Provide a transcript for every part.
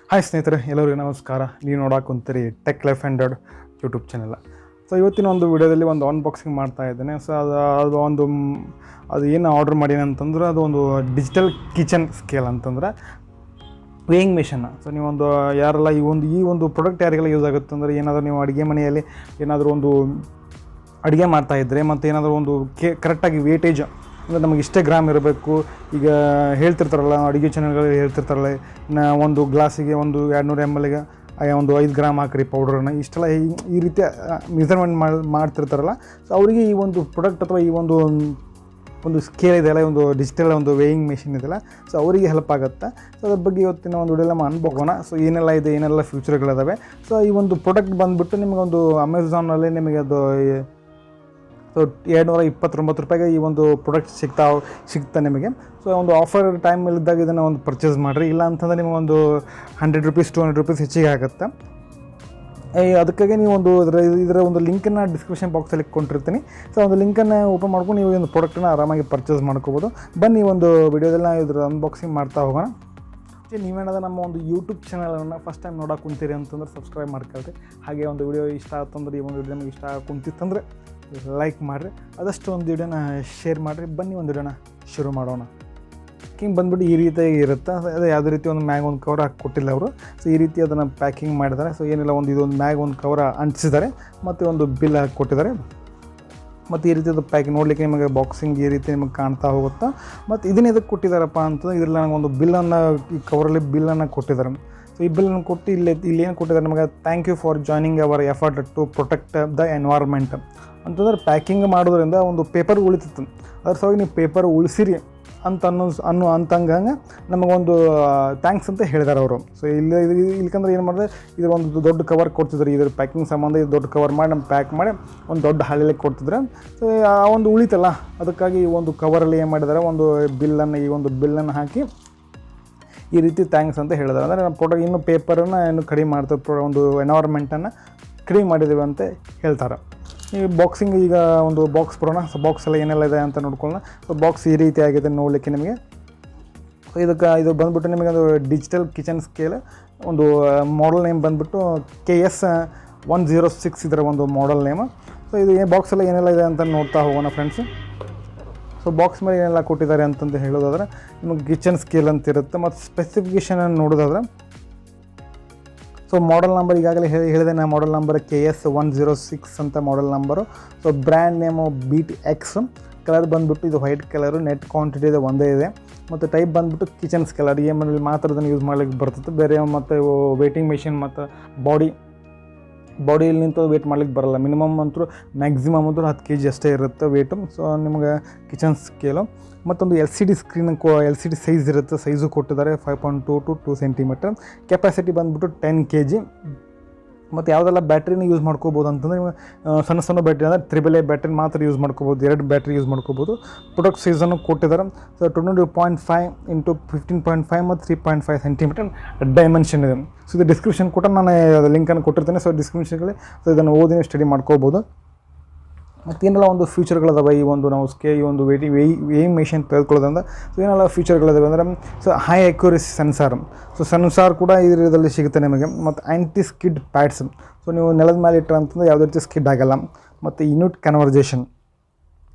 Hi ಸ್ನೇಹಿತರೆ, ಎಲ್ಲರಿಗೂ ನಮಸ್ಕಾರ. ನೀವು ನೋಡಕ್ಕೆ ಕುಂತೀರಿ tech life handed YouTube channel. So ಇವತ್ತಿನ ಒಂದು ವಿಡಿಯೋದಲ್ಲಿ ಒಂದು ಅನ್ಬಾಕ್ಸಿಂಗ್ ಮಾಡ್ತಾ ಇದ್ದೇನೆ. ಸೊ ಅದು ಏನು ಆರ್ಡ್ರ್ ಮಾಡೀನಿ ಅಂತಂದ್ರೆ ಅದು ಒಂದು ಡಿಜಿಟಲ್ ಕಿಚನ್ ಸ್ಕೇಲ್ ಅಂತಂದ್ರೆ ವೇಯಿಂಗ್ ಮಿಷನ್. ಸೊ ನೀವೊಂದು ಯಾರೆಲ್ಲ ಈ ಒಂದು ಪ್ರಾಡಕ್ಟ್ ಯಾರಿಗೆಲ್ಲ ಯೂಸ್ ಆಗುತ್ತೆ ಅಂದರೆ, ಏನಾದರೂ ನೀವು ಅಡುಗೆ ಮನೆಯಲ್ಲಿ ಏನಾದರೂ ಒಂದು ಅಡುಗೆ ಮಾಡ್ತಾಯಿದ್ರೆ ಮತ್ತು ಏನಾದರೂ ಒಂದು ಕರೆಕ್ಟಾಗಿ ವೇಟೇಜ್ ಅಂದರೆ ನಮಗೆ ಇಷ್ಟೇ ಗ್ರಾಮ್ ಇರಬೇಕು. ಈಗ ಹೇಳ್ತಿರ್ತಾರಲ್ಲ, ಅಡುಗೆ ಚಾನಲ್ಗಳು ಹೇಳ್ತಿರ್ತಾರಲ್ಲ, ಒಂದು ಗ್ಲಾಸಿಗೆ ಒಂದು 200 ml ಒಂದು 5 ಗ್ರಾಮ್ ಹಾಕ್ರಿ ಪೌಡ್ರನ್ನ, ಇಷ್ಟೆಲ್ಲ ಈ ರೀತಿಯ ಮೆಜರ್ಮೆಂಟ್ ಮಾಡ್ತಿರ್ತಾರಲ್ಲ. ಸೊ ಅವರಿಗೆ ಈ ಒಂದು ಪ್ರಾಡಕ್ಟ್ ಅಥವಾ ಈ ಒಂದು ಸ್ಕೇಲ್ ಇದೆಯಲ್ಲ, ಒಂದು ಡಿಜಿಟಲ್ ಒಂದು ವೇಯಿಂಗ್ ಮೆಷಿನ್ ಇದೆಯಲ್ಲ, ಸೊ ಅವರಿಗೆ ಹೆಲ್ಪ್ ಆಗುತ್ತೆ. ಸೊ ಅದ್ರ ಬಗ್ಗೆ ಇವತ್ತಿನ ಒಂದು ವಿಡಿಯೋ ನಮ್ಮ ಅನ್ಬೋಗೋಣ. ಸೊ ಏನೆಲ್ಲ ಇದೆ, ಏನೆಲ್ಲ ಫ್ಯೂಚರ್ಗಳಿದಾವೆ. ಸೊ ಈ ಒಂದು ಪ್ರಾಡಕ್ಟ್ ಬಂದುಬಿಟ್ಟು ನಿಮಗೊಂದು ಅಮೆಝಾನಲ್ಲಿ ನಿಮಗೆ ಅದು ಸೊ 229 ರೂಪಾಯಿಗೆ ಈ ಒಂದು ಪ್ರಾಡಕ್ಟ್ ಸಿಗ್ತಾ ನಿಮಗೆ. ಸೊ ಒಂದು ಆಫರ್ ಟೈಮಲ್ಲಿದ್ದಾಗ ಇದನ್ನು ಒಂದು ಪರ್ಚೇಸ್ ಮಾಡಿರಿ. ಇಲ್ಲ ಅಂತಂದರೆ ನಿಮಗೊಂದು 100 ರೂಪೀಸ್ 200 ರೂಪೀಸ್ ಹೆಚ್ಚಿಗೆ ಆಗುತ್ತೆ. ಅದಕ್ಕಾಗಿ ನೀವು ಇದರ ಒಂದು ಲಿಂಕನ್ನು ಡಿಸ್ಕ್ರಿಪ್ಷನ್ ಬಾಕ್ಸಲ್ಲಿ ಕೊಟ್ಟಿರ್ತೀನಿ. ಸೊ ಒಂದು ಲಿಂಕನ್ನು ಓಪನ್ ಮಾಡ್ಕೊಂಡು ನೀವು ಒಂದು ಪ್ರಾಡಕ್ಟನ್ನು ಆರಾಮಾಗಿ ಪರ್ಚೇಸ್ ಮಾಡ್ಕೋಬೋದು. ಬನ್ನಿ ಒಂದು ವಿಡಿಯೋದಲ್ಲಿ ನಾವು ಇದರ ಅನ್ಬಾಕ್ಸಿಂಗ್ ಮಾಡ್ತಾ ಹೋಗೋಣ. ನೀವೇನಾದರೂ ನಮ್ಮ ಒಂದು ಯೂಟ್ಯೂಬ್ ಚಾನಲನ್ನು ಫಸ್ಟ್ ಟೈಮ್ ನೋಡೋಕೆ ಕುಂತೀರಿ ಅಂತಂದ್ರೆ ಸಬ್ಸ್ಕ್ರೈಬ್ ಮಾಡ್ಕೊಳ್ರಿ. ಹಾಗೆ ಒಂದು ವಿಡಿಯೋ ಇಷ್ಟ ಆತಂದ್ರೆ, ಈ ಒಂದು ವಿಡಿಯೋ ನಮಗೆ ಇಷ್ಟ ಕುಂತಿತ್ತಂದರೆ ಲೈಕ್ ಮಾಡಿರಿ, ಆದಷ್ಟು ಒಂದು ವಿಡಿಯೋನ ಶೇರ್ ಮಾಡಿರಿ. ಬನ್ನಿ ಒಂದು ವಿಡಿಯೋನ ಶುರು ಮಾಡೋಣ. ಪ್ಯಾಕಿಂಗ್ ಬಂದುಬಿಟ್ಟು ಈ ರೀತಿಯಾಗಿ ಇರುತ್ತೆ. ಅದೇ ಯಾವುದೇ ರೀತಿ ಒಂದು ಮ್ಯಾಗ್ ಒಂದು ಕವರ್ ಹಾಕಿ ಕೊಟ್ಟಿಲ್ಲ ಅವರು. ಸೊ ಈ ರೀತಿ ಅದನ್ನು ಪ್ಯಾಕಿಂಗ್ ಮಾಡಿದ್ದಾರೆ. ಸೊ ಏನಿಲ್ಲ, ಇದೊಂದು ಮ್ಯಾಗ್ ಒಂದು ಕವರ್ ಅಂಟಿಸಿದ್ದಾರೆ ಮತ್ತು ಒಂದು ಬಿಲ್ ಹಾಕಿ ಕೊಟ್ಟಿದ್ದಾರೆ. ಮತ್ತು ಈ ರೀತಿ ಅದು ಪ್ಯಾಕಿಂಗ್ ನೋಡಲಿಕ್ಕೆ ನಿಮಗೆ ಬಾಕ್ಸಿಂಗ್ ಈ ರೀತಿ ನಿಮಗೆ ಕಾಣ್ತಾ ಹೋಗುತ್ತಾ. ಮತ್ತು ಇದನ್ನ ಇದಕ್ಕೆ ಕೊಟ್ಟಿದ್ದಾರಪ್ಪ ಅಂತಂದ್ರೆ, ಇದರಲ್ಲಿ ನನಗೊಂದು ಬಿಲ್ಲನ್ನು, ಈ ಕವರಲ್ಲಿ ಬಿಲ್ಲನ್ನು ಕೊಟ್ಟಿದ್ದಾರೆ. ಸೊ ಈ ಬಿಲ್ಲನ್ನು ಕೊಟ್ಟು ಇಲ್ಲಿ ಏನು ಕೊಟ್ಟಿದ್ದಾರೆ ನಮಗೆ, thank you for joining our effort to protect the environment ಅಂತಂದ್ರೆ, ಪ್ಯಾಕಿಂಗ್ ಮಾಡೋದ್ರಿಂದ ಒಂದು ಪೇಪರ್ ಉಳಿತಿತ್ತು. ಅದ್ರ ಸಲುವಾಗಿ ನೀವು ಪೇಪರ್ ಉಳಿಸಿರಿ ಅಂತಂಗಂಗೆ ನಮಗೊಂದು ಥ್ಯಾಂಕ್ಸ್ ಅಂತ ಹೇಳಿದ್ದಾರೆ ಅವರು. ಸೊ ಇಲ್ಕಂದ್ರೆ ಏನು ಮಾಡಿದ್ರೆ, ಇದ್ರ ಒಂದು ದೊಡ್ಡ ಕವರ್ ಕೊಡ್ತಿದ್ರು. ಇದ್ರ ಪ್ಯಾಕಿಂಗ್ ಸಂಬಂಧ ಇದು ದೊಡ್ಡ ಕವರ್ ಮಾಡಿ ನಮ್ಮ ಪ್ಯಾಕ್ ಮಾಡಿ ಒಂದು ದೊಡ್ಡ ಹಾಳೆಯಲ್ಲಿ ಕೊಡ್ತಿದ್ರೆ. ಸೊ ಆ ಒಂದು ಉಳಿತಲ್ಲ, ಅದಕ್ಕಾಗಿ ಈ ಒಂದು ಕವರಲ್ಲಿ ಏನು ಮಾಡಿದ್ದಾರೆ, ಈ ಒಂದು ಬಿಲ್ಲನ್ನು ಹಾಕಿ ಈ ರೀತಿ ಥ್ಯಾಂಕ್ಸ್ ಅಂತ ಹೇಳಿದ್ದಾರೆ. ಅಂದರೆ ನಮ್ಮ ಪ್ರಾಡಕ್ಟ್ ಇನ್ನೂ ಪೇಪರನ್ನು ಕಡಿಮೆ ಮಾಡ್ತಾರೆ, ಒಂದು ಎನ್ವೈರ್ಮೆಂಟನ್ನು ಕಡಿಮೆ ಮಾಡಿದ್ದೀವಿ ಅಂತ ಹೇಳ್ತಾರೆ. ಈ ಬಾಕ್ಸಿಂಗ್ ಈಗ ಒಂದು ಬಾಕ್ಸ್ ಬರೋಣ. ಸೊ ಬಾಕ್ಸೆಲ್ಲ ಏನೆಲ್ಲ ಇದೆ ಅಂತ ನೋಡ್ಕೊಳ್ಳೋಣ. ಸೊ ಬಾಕ್ಸ್ ಈ ರೀತಿ ಆಗಿದೆ ನೋಡಲಿಕ್ಕೆ ನಿಮಗೆ. ಸೊ ಇದು ಬಂದುಬಿಟ್ಟು ನಿಮಗೆ ಒಂದು ಡಿಜಿಟಲ್ ಕಿಚನ್ ಸ್ಕೇಲ್, ಒಂದು ಮಾಡಲ್ ನೇಮ್ ಬಂದುಬಿಟ್ಟು KS106 ಇದರ ಒಂದು ಮಾಡಲ್ ನೇಮು. ಸೊ ಇದು ಬಾಕ್ಸೆಲ್ಲ ಏನೆಲ್ಲ ಇದೆ ಅಂತ ನೋಡ್ತಾ ಹೋಗೋಣ ಫ್ರೆಂಡ್ಸು. ಸೊ ಬಾಕ್ಸ್ ಮೇಲೆ ಏನೆಲ್ಲ ಕೊಟ್ಟಿದ್ದಾರೆ ಅಂತಂದು ಹೇಳೋದಾದ್ರೆ, ನಿಮಗೆ ಕಿಚನ್ ಸ್ಕೇಲ್ ಅಂತ ಇರುತ್ತೆ. ಮತ್ತು ಸ್ಪೆಸಿಫಿಕೇಷನನ್ನು ನೋಡೋದಾದ್ರೆ, ಸೊ ಮಾಡಲ್ ನಂಬರ್ ಈಗಾಗಲೇ ಹೇಳಿದೆ ನಾನು, ಮಾಡಲ್ ನಂಬರ್ KS106 ಅಂತ model number. So brand name BTX, colour ಬಂದುಬಿಟ್ಟು ಇದು ವೈಟ್ ಕಲರು, ನೆಟ್ ಕ್ವಾಂಟಿಟಿ ಇದೆ ಒಂದೇ ಇದೆ. ಮತ್ತು ಟೈಪ್ ಬಂದುಬಿಟ್ಟು ಕಿಚನ್ ಸ್ಕೇಲ್, ಅಡುಗೆ ಮನೇಲಿ ಮಾತ್ರ ಅದನ್ನು ಯೂಸ್ ಮಾಡ್ಲಿಕ್ಕೆ ಬರ್ತದೆ. ಬೇರೆ ಮತ್ತು ವೇಟಿಂಗ್ ಮೆಷಿನ್ ಮತ್ತು ಬಾಡಿಯಲ್ಲಿ ನಿಂತು ವೇಟ್ ಮಾಡ್ಲಿಕ್ಕೆ ಬರೋಲ್ಲ. ಮಿನಿಮಮ್ ಅಂತೂ ಮ್ಯಾಕ್ಸಿಮಮ್ ಅಂತೂ 10 kg ಅಷ್ಟೇ ಇರುತ್ತೆ ವೇಟು. ಸೊ ನಿಮಗೆ ಕಿಚನ್ ಸ್ಕೇಲು ಮತ್ತೊಂದು LCD ಸ್ಕ್ರೀನ್, LCD ಸೈಜ್ ಇರುತ್ತೆ. ಸೈಜು ಕೊಟ್ಟಿದ್ದಾರೆ 5.2 to 2 cm. ಕೆಪಾಸಿಟಿ ಬಂದುಬಿಟ್ಟು 10 kg. ಮತ್ತು ಯಾವುದೆಲ್ಲ ಬ್ಯಾಟ್ರಿನ ಯೂಸ್ ಮಾಡ್ಕೋಬೋದು ಅಂತಂದರೆ, ಸಣ್ಣ ಬ್ಯಾಟ್ರಿ ಅಂದರೆ 3AA ಬ್ಯಾಟ್ರಿ ಮಾತ್ರ ಯೂಸ್ ಮಾಡ್ಕೋಬೋದು, 2 ಬ್ಯಾಟ್ರಿ ಯೂಸ್ ಮಾಡ್ಕೋಬೋದು. ಪ್ರೊಡಕ್ಟ್ ಸೈಜನ್ನು ಕೊಟ್ಟಿದ್ದಾರೆ. ಸೊ 22.5 × 15.5 ಮತ್ತು 3.5 cm ಡೈಮೆನ್ಷನ್ ಇದೆ. ಸೊ ಇದು ಡಿಸ್ಕ್ರಿಪ್ಷನ್ ಕೂಡ ನಾನು ಲಿಂಕನ್ನು ಕೊಟ್ಟಿರ್ತೇನೆ. ಸೊ ಡಿಸ್ಕ್ರಿಪ್ಷನ್ಗಳಲ್ಲಿ ಸೊ ಇದನ್ನು ಓದಿ ಸ್ಟಡಿ ಮಾಡ್ಕೋಬೋದು. ಮತ್ತೇನೆಲ್ಲ ಒಂದು ಫ್ಯೂಚರ್ಗಳಿದಾವೆ ಈ ಒಂದು ನಾವು ಈ ಒಂದು ವೇಯಿಂಗ್ ಮೆಷಿನ್ ತೆಗೆದುಕೊಳ್ಳೋದ್ರಿಂದ. ಸೊ ಏನೆಲ್ಲ ಫ್ಯೂಚರ್ಗಳಿದಾವೆ ಅಂದರೆ, so high accuracy sensor, so sensor ಕೂಡ ಇದರಲ್ಲಿ ಸಿಗುತ್ತೆ ನಿಮಗೆ. ಮತ್ತು ಆ್ಯಂಟಿ ಸ್ಕಿಡ್ ಪ್ಯಾಡ್ಸ್, ಸೊ ನೀವು ನೆಲದ ಮೇಲೆ ಇಟ್ಟರೆ ಅಂತಂದರೆ ಯಾವುದೇ ರೀತಿ ಸ್ಕಿಡ್ ಆಗೋಲ್ಲ. ಮತ್ತು ಯೂನಿಟ್ ಕನ್ವರ್ಜೇಷನ್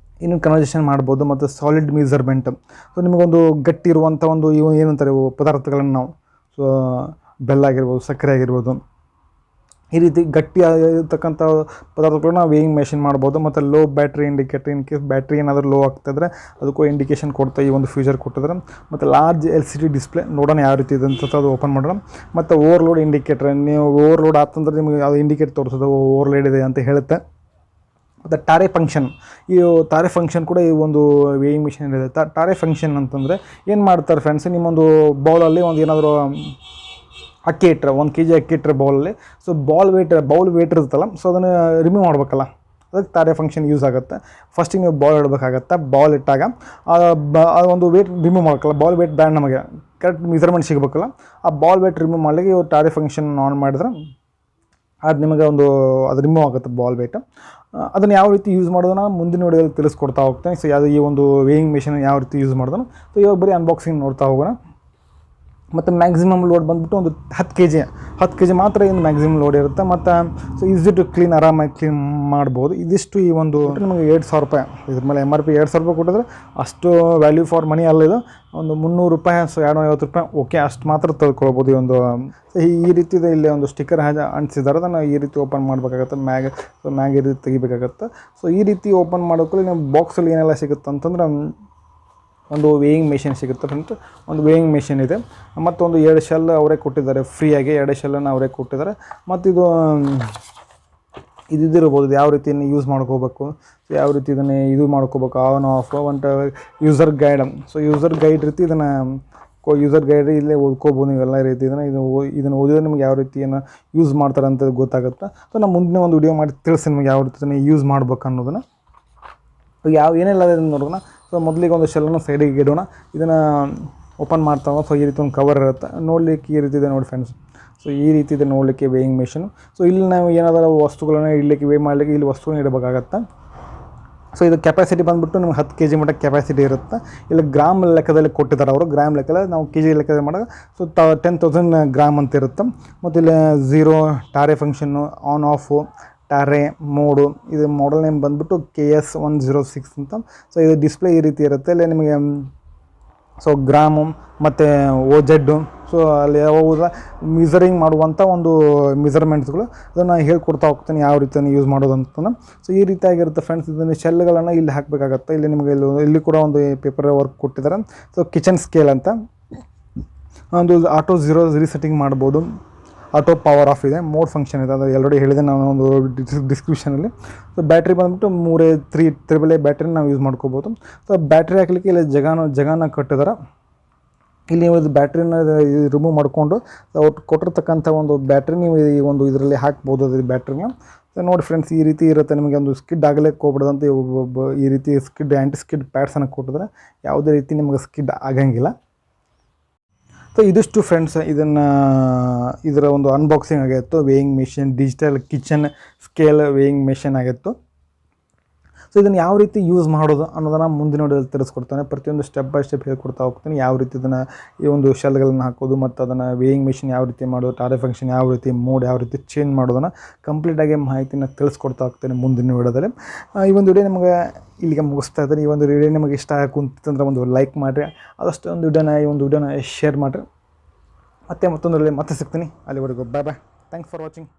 ಮಾಡ್ಬೋದು. ಮತ್ತು ಸಾಲಿಡ್ ಮೆಜರ್ಮೆಂಟ್, ಸೊ ನಿಮಗೊಂದು ಗಟ್ಟಿ ಇರುವಂಥ ಒಂದು ಏನಂತಾರೆ ಪದಾರ್ಥಗಳನ್ನು ನಾವು, ಸೊ ಬೆಲ್ಲ ಆಗಿರ್ಬೋದು, ಸಕ್ಕರೆ ಆಗಿರ್ಬೋದು, ಈ ರೀತಿ ಗಟ್ಟಿ ಆಗಿರ್ತಕ್ಕಂಥ ಪದಾರ್ಥಗಳನ್ನ ವೇಯಿಂಗ್ ಮೆಷಿನ್ ಮಾಡ್ಬೋದು. ಮತ್ತು low battery indicator, in case battery ಏನಾದರೂ ಲೋ ಆಗ್ತಾಯಿದ್ರೆ ಅದಕ್ಕೂ ಇಂಡಿಕೇಷನ್ ಕೊಡ್ತಾ ಈ ಒಂದು ಫ್ಯೂಚರ್ ಕೊಟ್ಟಿದ್ರೆ. ಮತ್ತು ಲಾರ್ಜ್ LCD ಡಿಸ್ಪ್ಲೇ, ನೋಡೋಣ ಯಾವ ರೀತಿ ಇದೆ ಅಂತ ಅದು ಓಪನ್ ಮಾಡೋಣ. ಮತ್ತು ಓವರ್ಲೋಡ್ ಇಂಡಿಕೇಟರ್, ನೀವು ಓವರ್ಲೋಡ್ ಆತಂದ್ರೆ ನಿಮಗೆ ಯಾವುದು ಇಂಡಿಕೇಟರ್ ತೋರಿಸೋದು ಓವರ್ಲೋಡ್ ಇದೆ ಅಂತ ಹೇಳುತ್ತೆ. ಮತ್ತು ಟಾರೆ ಫಂಕ್ಷನ್, ಈ ಟಾರೆ ಫಂಕ್ಷನ್ ಕೂಡ ಈ ಒಂದು ವೇಯಿಂಗ್ ಮಿಷಿನ್ ಇದೆ. ಟಾರೆ ಫಂಕ್ಷನ್ ಅಂತಂದರೆ ಏನು ಮಾಡ್ತಾರೆ ಫ್ರೆಂಡ್ಸ್, ನಿಮ್ಮೊಂದು ಬೌಲಲ್ಲಿ ಒಂದು ಏನಾದರೂ ಅಕ್ಕಿ ಇಟ್ಟರೆ, 1 kg ಅಕ್ಕಿ ಇಟ್ಟರೆ ಬೌಲಲ್ಲಿ, ಸೊ ಬೌಲ್ ವೇಟ್ ಇರುತ್ತಲ್ಲ, ಸೊ ಅದನ್ನು ರಿಮೂವ್ ಮಾಡಬೇಕಲ್ಲ, ಅದಕ್ಕೆ ತಾರೆ ಫಂಕ್ಷನ್ ಯೂಸ್ ಆಗುತ್ತೆ. ಫಸ್ಟಿಗೆ ನೀವು ಬಾಲ್ ಇಡಬೇಕಾಗತ್ತೆ. ಬಾಲ್ ಇಟ್ಟಾಗ ಒಂದು ವೇಟ್ ರಿಮೂವ್ ಮಾಡ್ಬೇಕಲ್ಲ, ಬಾಲ್ ವೇಟ್ ಬ್ಯಾಂಡ್ ನಮಗೆ ಕರೆಕ್ಟ್ ಮೆಜರ್ಮೆಂಟ್ ಸಿಗಬೇಕಲ್ಲ. ಆ ಬಾಲ್ ವೇಟ್ ರಿಮೂವ್ ಮಾಡಲಿಕ್ಕೆ ಇವು ಟಾರೆ ಫಂಕ್ಷನ್ ಆನ್ ಮಾಡಿದ್ರೆ ಅದು ನಿಮಗೆ ಅದು ರಿಮೂವ್ ಆಗುತ್ತೆ ಬಾಲ್ ವೇಟ್. ಅದನ್ನು ಯಾವ ರೀತಿ ಯೂಸ್ ಮಾಡೋದನ್ನ ಮುಂದಿನ ವಿಡಿಯೋದಲ್ಲಿ ತಿಳಿಸ್ಕೊಡ್ತಾ ಹೋಗ್ತೇನೆ. ಸೊ ಈ ಒಂದು ವೇಯಿಂಗ್ ಮೆಷಿನ್ ಯಾವ ರೀತಿ ಯೂಸ್ ಮಾಡೋದನ್ನು. ಸೊ ಇವಾಗ ಬರೀ ಅನ್ಬಾಕ್ಸಿಂಗ್ ನೋಡ್ತಾ ಹೋಗೋಣ. ಮತ್ತು ಮ್ಯಾಕ್ಸಿಮಮ್ ಲೋಡ್ ಬಂದುಬಿಟ್ಟು ಒಂದು 10 ಕೆ ಜಿ ಮಾತ್ರ ಏನು ಮ್ಯಾಕ್ಸಿಮಮ್ ಲೋಡ್ ಇರುತ್ತೆ. ಮತ್ತು ಸೊ ಈಸಿ ಟು ಕ್ಲೀನ್, ಆರಾಮಾಗಿ ಕ್ಲೀನ್ ಮಾಡ್ಬೋದು. ಇದಿಷ್ಟು ಈ ಒಂದು ನಮಗೆ ₹2,000 ಇದ್ರ ಮೇಲೆ MRP ₹2,000 ಕೊಟ್ಟಿದ್ರೆ ಅಷ್ಟು ವ್ಯಾಲ್ಯೂ ಫಾರ್ ಮನಿ ಅಲ್ಲ. ಇದು ಒಂದು ₹300, ಸೊ ₹250 ಓಕೆ, ಅಷ್ಟು ಮಾತ್ರ ತೆಗೆದುಕೊಳ್ಬೋದು. ಈ ಒಂದು ಈ ರೀತಿ ಇಲ್ಲಿ ಒಂದು ಸ್ಟಿಕ್ಕರ್ ಅಂಟಿಸಿದ್ದಾರೆ, ಅದನ್ನು ಈ ರೀತಿ ಓಪನ್ ಮಾಡಬೇಕಾಗತ್ತೆ. ಮ್ಯಾಗ್ ಈ ರೀತಿ ತೆಗಿಬೇಕಾಗತ್ತೆ. ಸೊ ಈ ರೀತಿ ಓಪನ್ ಮಾಡೋಕ್ಕೂ ನಮ್ಮ ಬಾಕ್ಸಲ್ಲಿ ಏನೆಲ್ಲ ಸಿಗುತ್ತೆ ಅಂತಂದ್ರೆ ಒಂದು ವೇಯಿಂಗ್ ಮೆಷಿನ್ ಸಿಗುತ್ತೆ ಫ್ರೆಂಡ್ಸ್. ಒಂದು ವೇಯಿಂಗ್ ಮೆಷಿನ್ ಇದೆ, ಮತ್ತೊಂದು 2 ಶೆಲ್ ಅವರೇ ಕೊಟ್ಟಿದ್ದಾರೆ ಫ್ರೀಯಾಗಿ. 2 ಶೆಲ್ಲನ್ನು ಅವರೇ ಕೊಟ್ಟಿದ್ದಾರೆ. ಮತ್ತು ಇದಿರ್ಬೋದು ಯಾವ ರೀತಿ ಯೂಸ್ ಮಾಡ್ಕೋಬೇಕು, ಯಾವ ರೀತಿ ಇದನ್ನು ಇದು ಮಾಡ್ಕೋಬೇಕು, ಆನ್ ಆಫ್ ಒಂದು user guide. So user guide ರೀತಿ ಇದನ್ನು ಯೂಸರ್ ಗೈಡ್ ಇಲ್ಲೇ ಓದ್ಕೋಬೋದು ನೀವೆಲ್ಲ ರೀತಿ. ಇದನ್ನು ಓದಿದ್ರೆ ನಿಮ್ಗೆ ಯಾವ ರೀತಿಯನ್ನು ಯೂಸ್ ಮಾಡ್ತಾರೆ ಅಂತ ಗೊತ್ತಾಗುತ್ತೆ. ಸೊ ನಾನು ಮುಂದಿನ ಒಂದು ವಿಡಿಯೋ ಮಾಡಿ ತಿಳಿಸಿ ನಿಮ್ಗೆ ಯಾವ ರೀತಿ ಇದನ್ನು ಯೂಸ್ ಮಾಡ್ಬೇಕು ಅನ್ನೋದನ್ನು. ಏನೆಲ್ಲ ಇದನ್ನು ನೋಡೋಣ. ಸೊ ಮೊದಲಿಗೆ ಒಂದು ಶೆಲ್ಲನ್ನು ಸೈಡಿಗೆ ಇಡೋಣ. ಇದನ್ನು ಓಪನ್ ಮಾಡ್ತಾವ. ಸೊ ಈ ರೀತಿ ಒಂದು ಕವರ್ ಇರುತ್ತೆ, ನೋಡಲಿಕ್ಕೆ ಈ ರೀತಿ ಇದೆ ನೋಡಿ ಫ್ರೆಂಡ್ಸ್. ಸೊ ಈ ರೀತಿ ಇದೆ ನೋಡಲಿಕ್ಕೆ ವೇಯಿಂಗ್ ಮೆಷಿನ್. ಸೊ ಇಲ್ಲಿ ನಾವು ಏನಾದರೂ ವಸ್ತುಗಳನ್ನು ಇಡಲಿಕ್ಕೆ ವೇ ಮಾಡಲಿಕ್ಕೆ ಇಲ್ಲಿ ವಸ್ತುಗಳನ್ನು ಇಡಬೇಕಾಗತ್ತೆ. ಸೊ ಇದು ಕೆಪಾಸಿಟಿ ಬಂದುಬಿಟ್ಟು ನಿಮ್ಗೆ 10 ಕೆ ಜಿ ಮಟ್ಟ ಕೆಪಾಸಿಟಿ ಇರುತ್ತೆ. ಇಲ್ಲಿ ಗ್ರಾಮ್ ಲೆಕ್ಕದಲ್ಲಿ ಕೊಟ್ಟಿದ್ದಾರೆ ಅವರು. ಗ್ರಾಮ್ ಲೆಕ್ಕದಲ್ಲಿ ನಾವು ಕೆ ಜಿ ಲೆಕ್ಕದಲ್ಲಿ ಮಾಡಿದಾಗ ಸೊ 10,000 ಗ್ರಾಮ್ ಅಂತ ಇರುತ್ತೆ. ಮತ್ತು ಇಲ್ಲಿ 0 ಟಾರೆ ಫಂಕ್ಷನ್ನು, ಆನ್ ಆಫು, ಟಾರೆ ಮೋಡು. ಇದು ಮಾಡೆಲ್ ನೇಮ್ ಬಂದುಬಿಟ್ಟು KS106 ಅಂತ. ಸೊ ಇದು ಡಿಸ್ಪ್ಲೇ ಈ ರೀತಿ ಇರುತ್ತೆ. ಇಲ್ಲಿ ನಿಮಗೆ ಸೊ ಗ್ರಾಮು ಮತ್ತು OZ, ಸೊ ಅಲ್ಲಿ ಯಾವಾಗ ಮಿಸರಿಂಗ್ ಮಾಡುವಂಥ ಒಂದು ಮೆಜರ್ಮೆಂಟ್ಸ್ಗಳು ಅದನ್ನು ಹೇಳ್ಕೊಡ್ತಾ ಹೋಗ್ತಾನೆ ಯಾವ ರೀತಿಯನ್ನು ಯೂಸ್ ಮಾಡೋದು ಅಂತ. ಸೊ ಈ ರೀತಿಯಾಗಿರುತ್ತೆ ಫ್ರೆಂಡ್ಸ್. ಇದನ್ನು ಶೆಲ್ಗಳನ್ನು ಇಲ್ಲಿ ಹಾಕಬೇಕಾಗತ್ತೆ. ಇಲ್ಲಿ ನಿಮಗೆ ಇಲ್ಲಿ ಕೂಡ ಒಂದು ಪೇಪರ್ ವರ್ಕ್ ಕೊಟ್ಟಿದ್ದಾರೆ. ಸೊ ಕಿಚನ್ ಸ್ಕೇಲ್ ಅಂತ ಒಂದು ಆಟೋ 0 ರೀಸೆಟ್ಟಿಂಗ್ ಮಾಡ್ಬೋದು. ಆಟೋ ಪವರ್ ಆಫ್ ಇದೆ, ಮೋಡ್ ಫಂಕ್ಷನ್ ಇದೆ, ಅದು ಆಲ್ರೆಡಿ ಹೇಳಿದೆ ನಾನು ಒಂದು ಡಿಸ್ಕ್ರಿಪ್ಷನಲ್ಲಿ. ಸೊ ಬ್ಯಾಟ್ರಿ ಬಂದುಬಿಟ್ಟು 3 ಬ್ಯಾಟ್ರಿ ನಾವು ಯೂಸ್ ಮಾಡ್ಕೋಬೋದು. ಸೊ ಬ್ಯಾಟ್ರಿ ಹಾಕಲಿಕ್ಕೆ ಇಲ್ಲಿ ಜಗಾನ ಕಟ್ಟಿದ್ದಾರೆ. ಇಲ್ಲಿ ನೀವು ಬ್ಯಾಟ್ರಿನ ರಿಮೂವ್ ಮಾಡಿಕೊಂಡು ಅವ್ರು ಕೊಟ್ಟಿರ್ತಕ್ಕಂಥ ಒಂದು ಬ್ಯಾಟ್ರಿ ನೀವು ಈ ಒಂದು ಇದರಲ್ಲಿ ಹಾಕ್ಬೋದು ಅದು ಬ್ಯಾಟ್ರಿನ. ಸೊ ನೋಡಿ ಫ್ರೆಂಡ್ಸ್, ಈ ರೀತಿ ಇರುತ್ತೆ. ನಿಮಗೆ ಒಂದು ಸ್ಕಿಡ್ ಆಗಲಿಕ್ಕೆ ಹೋಗ್ಬಿಡೋದಂತ ಈ ರೀತಿ ಆ್ಯಂಟಿ ಸ್ಕಿಡ್ ಪ್ಯಾಡ್ಸನ್ನು ಕೊಟ್ಟಿದ್ರೆ ಯಾವುದೇ ರೀತಿ ನಿಮಗೆ ಸ್ಕಿಡ್ ಆಗಂಗಿಲ್ಲ. ಸೊ ಇದಿಷ್ಟು ಫ್ರೆಂಡ್ಸ್, ಇದರ ಒಂದು ಅನ್ಬಾಕ್ಸಿಂಗ್ ಆಗಿತ್ತು. Weighing machine, digital kitchen scale weighing machine ಆಗಿತ್ತು. ಸೊ ಇದನ್ನು ಯಾವ ರೀತಿ ಯೂಸ್ ಮಾಡೋದು ಅನ್ನೋದನ್ನು ಮುಂದಿನ ವಿಡಿಯೋದಲ್ಲಿ ತಿಳಿಸ್ಕೊಡ್ತಾನೆ. ಪ್ರತಿಯೊಂದು ಸ್ಟೆಪ್ ಬೈ ಸ್ಟೆಪ್ ಹೇಳ್ಕೊಡ್ತಾ ಹೋಗ್ತೀನಿ. ಯಾವ ರೀತಿ ಇದನ್ನು ಈ ಒಂದು ಶೆಲ್ಗಳನ್ನು ಹಾಕೋದು, ಮತ್ತು ಅದನ್ನು ವೇಯಿಂಗ್ ಮೆಷಿನ್ ಯಾವ ರೀತಿ ಮಾಡೋದು, ಟಾರೆ ಫಂಕ್ಷನ್ ಯಾವ ರೀತಿ, ಮೋಡ್ ಯಾವ ರೀತಿ ಚೇಂಜ್ ಮಾಡೋದನ್ನು ಕಂಪ್ಲೀಟಾಗಿ ಮಾಹಿತಿನ ತಿಳಿಸ್ಕೊಡ್ತಾ ಹೋಗ್ತೇನೆ ಮುಂದಿನ ವಿಡಿಯೋದಲ್ಲಿ. ಈ ಒಂದು ವಿಡಿಯೋ ನಿಮಗೆ ಇಲ್ಲಿಗೆ ಮುಗಿಸ್ತಾ ಇದ್ದೀನಿ. ಈ ಒಂದು ವಿಡಿಯೋ ನಿಮಗೆ ಇಷ್ಟ ಆಗುತ್ತಂದ್ರೆ ಒಂದು ಲೈಕ್ ಮಾಡಿರಿ, ಆದಷ್ಟು ಈ ಒಂದು ವಿಡಿಯೋನ ಶೇರ್ ಮಾಡಿರಿ. ಮತ್ತೊಂದು ವಿಡಿಯೋದಲ್ಲಿ ಮತ್ತೆ ಸಿಗ್ತೀನಿ. ಅಲ್ಲಿವರೆಗೂ ಬಾಯ್. Thanks for watching.